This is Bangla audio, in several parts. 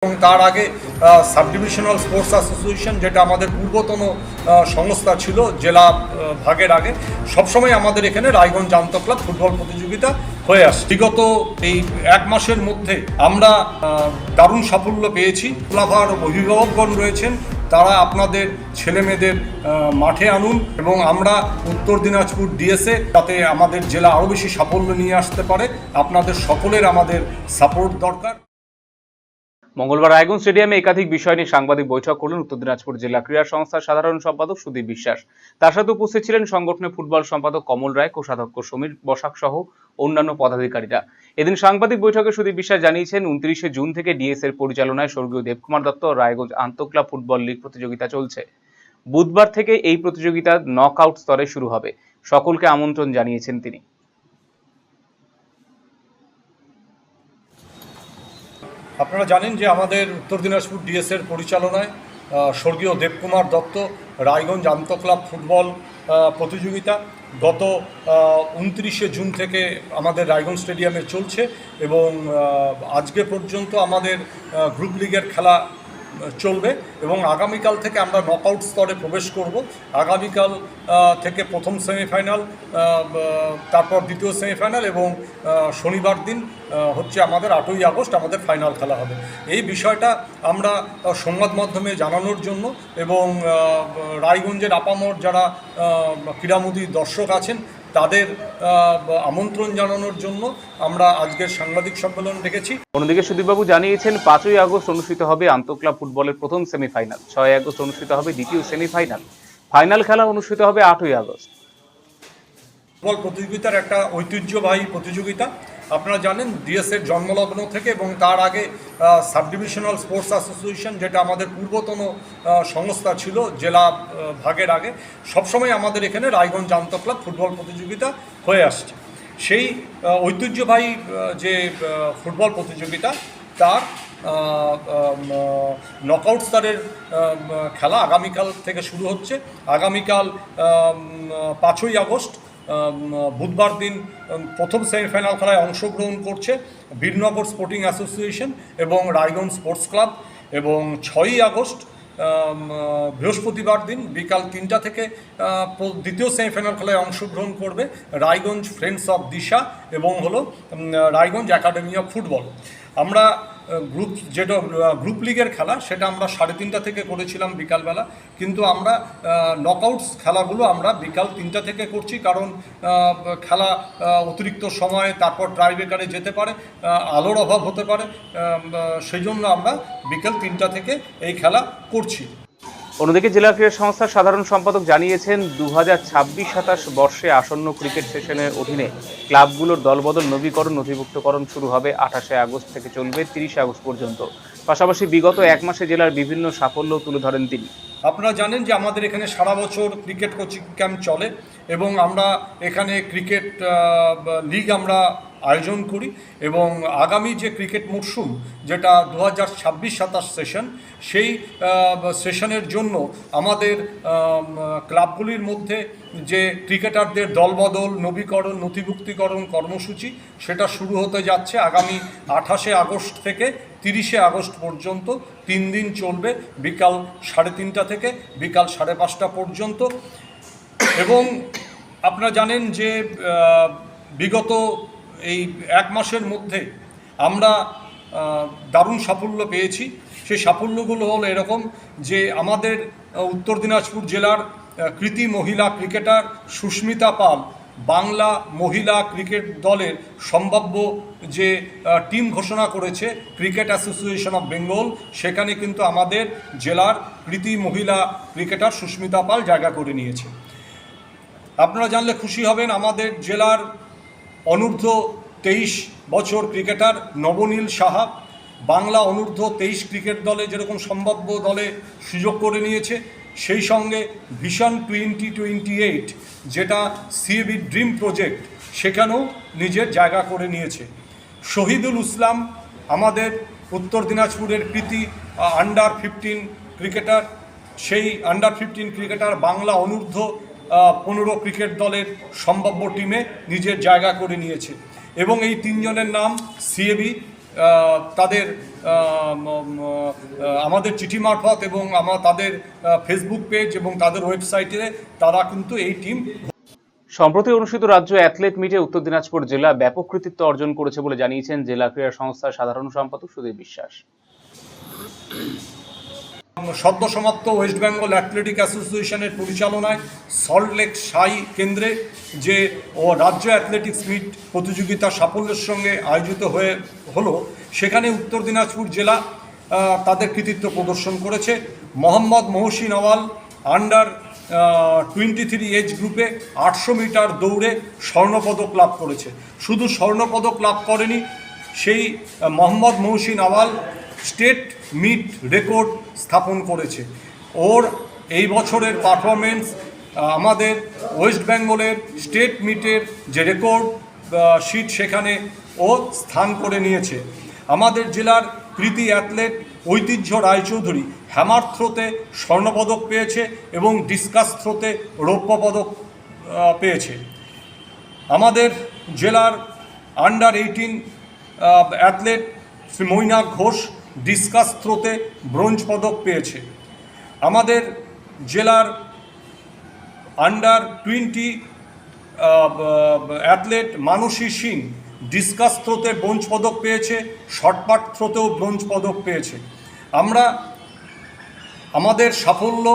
এবং তার আগে সাব ডিভিশনাল স্পোর্টস অ্যাসোসিয়েশন, যেটা আমাদের পূর্বতন সংস্থা ছিল জেলা ভাগের আগে, সবসময় আমাদের এখানে রায়গঞ্জ আন্ত ক্লাব ফুটবল প্রতিযোগিতা হয়ে আসছে। বিগত এই এক মাসের মধ্যে আমরা দারুণ সাফল্য পেয়েছি। ক্লাবার অভিভাবকগণ রয়েছেন, তারা আপনাদের ছেলেমেয়েদের মাঠে আনুন এবং আমরা উত্তর দিনাজপুর ডিএসএ যাতে আমাদের জেলা আরও বেশি সাফল্য নিয়ে আসতে পারে, আপনাদের সকলের আমাদের সাপোর্ট দরকার। মঙ্গলবার রায়গঞ্জ স্টেডিয়ামে একাধিক বিষয় নিয়ে সাংবাদিক বৈঠক করলেন উত্তর দিনাজপুর জেলা ক্রীড়া সংস্থার সাধারণ সম্পাদক সুদীপ বিশ্বাস। তার সাথে উপস্থিত ছিলেন সংগঠনের ফুটবল সম্পাদক কমল রায়, কোষাধ্যক্ষ সমীর বসাক সহ অন্যান্য পদাধিকারীরা। এদিন সাংবাদিক বৈঠকে সুদীপ বিশ্বাস জানিয়েছেন, 29শে জুন থেকে ডিএস এর পরিচালনায় স্বর্গীয় দেবকুমার দত্ত রায়গঞ্জ আন্তঃক্লাব ফুটবল লীগ প্রতিযোগিতা চলছে। বুধবার থেকে এই প্রতিযোগিতা নক আউট স্তরে শুরু হবে। সকলকে আমন্ত্রণ জানিয়েছেন তিনি। আপনারা জানেন যে আমাদের উত্তর দিনাজপুর ডিএসের পরিচালনায় স্বর্গীয় দেবকুমার দত্ত রায়গঞ্জ আন্তঃক্লাব ফুটবল প্রতিযোগিতা গত 29শে জুন থেকে আমাদের রায়গঞ্জ স্টেডিয়ামে চলছে এবং আজকে পর্যন্ত আমাদের গ্রুপ লিগের খেলা চলবে এবং আগামীকাল থেকে আমরা নকআউট স্তরে প্রবেশ করব। আগামীকাল থেকে প্রথম সেমিফাইনাল, তারপর দ্বিতীয় সেমিফাইনাল এবং শনিবার দিন হচ্ছে আমাদের 8ই আগস্ট আমাদের ফাইনাল খেলা হবে। এই বিষয়টা আমরা সংবাদ মাধ্যমে জানানোর জন্য এবং রায়গঞ্জের আপামর যারা ক্রীড়ামোদী দর্শক আছেন তাদের আমন্ত্রণ জানানোর জন্য আমরা আজকের সাংবাদিক সম্মেলন ডেকেছি। অন্যদিকে সুদীপবাবু জানিয়েছেন, 5ই আগস্ট অনুষ্ঠিত হবে আন্তঃক্লাব ফুটবলের প্রথম সেমিফাইনাল, 6ই আগস্ট অনুষ্ঠিত হবে দ্বিতীয় সেমিফাইনাল, ফাইনাল খেলা অনুষ্ঠিত হবে 8ই আগস্ট। ফুটবল প্রতিযোগিতার একটা ঐতিহ্যবাহী প্রতিযোগিতা। আপনারা জানেন ডিএসের জন্মলগ্ন থেকে এবং তার আগে সাব ডিভিশনাল স্পোর্টস অ্যাসোসিয়েশন, যেটা আমাদের পূর্বতন সংস্থা ছিল জেলা ভাগের আগে, সবসময় আমাদের এখানে রায়গঞ্জ আন্তঃক্লাব ফুটবল প্রতিযোগিতা হয়ে আসছে। সেই ঐতিহ্যবাহী যে ফুটবল প্রতিযোগিতা, তার নকআউট স্তরের খেলা আগামীকাল থেকে শুরু হচ্ছে। আগামীকাল 5ই আগস্ট বুধবার দিন প্রথম সেমিফাইনাল খেলায় অংশগ্রহণ করছে বীরনগর স্পোর্টিং অ্যাসোসিয়েশন এবং রায়গঞ্জ স্পোর্টস ক্লাব এবং 6ই আগস্ট বৃহস্পতিবার দিন বিকাল 3টা থেকে দ্বিতীয় সেমিফাইনাল খেলায় অংশগ্রহণ করবে রায়গঞ্জ ফ্রেন্ডস অফ দিশা এবং হলো রায়গঞ্জ একাডেমি অফ ফুটবল। আমরা যেটা গ্রুপ লিগের খেলা, সেটা আমরা 3:30 থেকে করেছিলাম বিকালবেলা, কিন্তু আমরা নকআউটস খেলাগুলো আমরা বিকাল 3টা থেকে করছি, কারণ খেলা অতিরিক্ত সময় তারপর ট্রাইব্রেকারে যেতে পারে, আলোর অভাব হতে পারে, সেই জন্য আমরা বিকাল 3টা থেকে এই খেলা করছি। অন্যদিকে জেলা ক্রীড়া সংস্থার সাধারণ সম্পাদক জানিয়েছেন, 2026-27 বর্ষে আসন্ন ক্রিকেট সেশনের অধীনে ক্লাবগুলোর দলবদল, নবীকরণ, নথিভুক্তকরণ শুরু হবে 28শে আগস্ট থেকে চলবে 30শে আগস্ট পর্যন্ত। পাশাপাশি বিগত এক মাসে জেলার বিভিন্ন সাফল্য তুলে ধরেন তিনি। আপনারা জানেন যে আমাদের এখানে সারা বছর ক্রিকেট কোচিং ক্যাম্প চলে এবং আমরা এখানে ক্রিকেট লিগ আমরা আয়োজন করি এবং আগামী যে ক্রিকেট মরশুম, যেটা 2026-27 সেশন, সেই সেশনের জন্য আমাদের ক্লাবগুলির মধ্যে যে ক্রিকেটারদের দলবদল, নবীকরণ, নথিভুক্তিকরণ কর্মসূচি, সেটা শুরু হতে যাচ্ছে আগামী 28শে আগস্ট থেকে 30শে আগস্ট পর্যন্ত। 3 দিন চলবে, বিকাল 3:30 থেকে বিকাল 5:30 পর্যন্ত। এবং আপনারা জানেন যে বিগত এই এক মাসের মধ্যে আমরা দারুণ সাফল্য পেয়েছি। সেই সাফল্যগুলো হলো এরকম যে আমাদের উত্তর দিনাজপুর জেলার কৃতি মহিলা ক্রিকেটার সুস্মিতা পাল বাংলা মহিলা ক্রিকেট দলের সম্ভাব্য যে টিম ঘোষণা করেছে ক্রিকেট অ্যাসোসিয়েশন অফ বেঙ্গল, সেখানে কিন্তু আমাদের জেলার কৃতি মহিলা ক্রিকেটার সুস্মিতা পাল জায়গা করে নিয়েছে। আপনারা জানলে খুশি হবেন, আমাদের জেলার অনূর্ধ্ব 23 বছর ক্রিকেটার নবনীল সাহা বাংলা অনূর্ধ্ব 23 ক্রিকেট দলে যেরকম সম্ভাব্য দলে সুযোগ করে নিয়েছে, সেই সঙ্গে ভিশন 2028 যেটা সিএবি ড্রিম প্রজেক্ট, সেখানেও নিজের জায়গা করে নিয়েছে। শহীদুল ইসলাম আমাদের উত্তর দিনাজপুরের কৃতি আন্ডার 15 ক্রিকেটার, সেই আন্ডার 15 ক্রিকেটার বাংলা অনূর্ধ্ব 15 ক্রিকেট দলের সম্ভাব্য টিমে নিজের জায়গা করে নিয়েছে এবং এই 3 জনের নাম সিএবি তাদের আমাদের চিঠি মারফত এবং তাদের ফেসবুক পেজ এবং তাদের ওয়েবসাইটে তারা কিন্তু এই টিম। সম্প্রতি অনুষ্ঠিত রাজ্য অ্যাথলেট মিটে উত্তর দিনাজপুর জেলা ব্যাপক কৃতিত্ব অর্জন করেছে বলে জানিয়েছেন জেলা ক্রীড়া সংস্থার সাধারণ সম্পাদক সুধীর বিশ্বাস। সদ্য সমাপ্ত ওয়েস্ট বেঙ্গল অ্যাথলেটিক অ্যাসোসিয়েশনের পরিচালনায় সল্টলেক সাই কেন্দ্রে যে রাজ্য অ্যাথলেটিক্স মিট প্রতিযোগিতা সাফল্যের সঙ্গে আয়োজিত হলো, সেখানে উত্তর দিনাজপুর জেলা তাদের কৃতিত্ব প্রদর্শন করেছে। মোহাম্মদ মহসিন আওয়াল আন্ডার 23 এজ গ্রুপে 800 মিটার দৌড়ে স্বর্ণপদক লাভ করেছে। শুধু স্বর্ণপদক লাভ করেনি, সেই মোহাম্মদ মহসিন আওয়াল স্টেট মিট রেকর্ড স্থাপন করেছে। ওর এই বছরের পারফরমেন্স আমাদের ওয়েস্ট বেঙ্গলের স্টেট মিটের যে রেকর্ড শিট সেখানে ও স্থান করে নিয়েছে। আমাদের জেলার কৃতি অ্যাথলেট ঐতিহ্য রায়চৌধুরী হ্যামার থ্রোতে স্বর্ণপদক পেয়েছে এবং ডিসকাস থ্রোতে রৌপ্য পদক পেয়েছে। আমাদের জেলার under 18 athlete Shri Mainak Ghosh discus থ্রোতে ব্রোঞ্জ পদক পেয়েছে। আমাদের জেলার under 20 athlete Mansi Singh discus থ্রোতে ব্রোঞ্জ পদক পেয়েছে, শর্টপাট থ্রোতেও ব্রোঞ্জ পদক পেয়েছে। আমাদের সাফল্য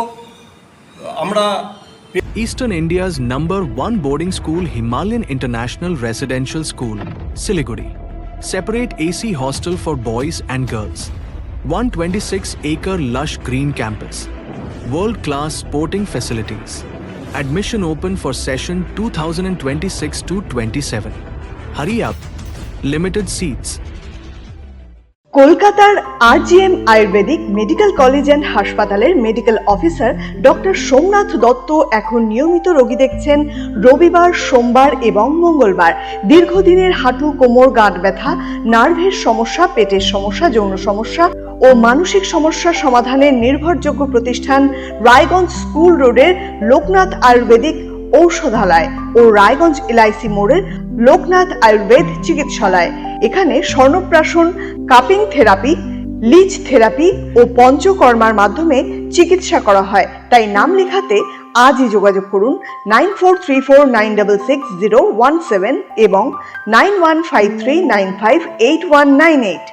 Eastern India's #1 boarding school, Himalayan International Residential School, Siliguri. Separate AC hostel for boys and girls. 126-acre lush green campus. World-class sporting facilities. Admission open for session 2026-27. Hurry up. Limited seats. কলকাতার RGM Ayurvedic medical college and হাসপাতালের medical officer doctor Somnath Dutta এখন নিয়মিত রোগী দেখছেন রবিবার, সোমবার এবং মঙ্গলবার। দীর্ঘদিনের হাঁটু, কোমর, গাঁট ব্যথা, নার্ভের সমস্যা, পেটের সমস্যা, যৌন সমস্যা ও মানসিক সমস্যা সমাধানের নির্ভরযোগ্য প্রতিষ্ঠান রায়গঞ্জ স্কুল রোডের লোকনাথ আয়ুর্বেদিক ঔষধালয় ও রায়গঞ্জ LIC মোড়ের লোকনাথ আয়ুর্বেদ চিকিৎসালয়। এখানে স্বর্ণপ্রাশন, কাপিং থেরাপি, লিচ থেরাপি ও পঞ্চকর্মার মাধ্যমে চিকিৎসা করা হয়। তাই নাম লেখাতে আজই যোগাযোগ করুন 9434966017 এবং 9153958198।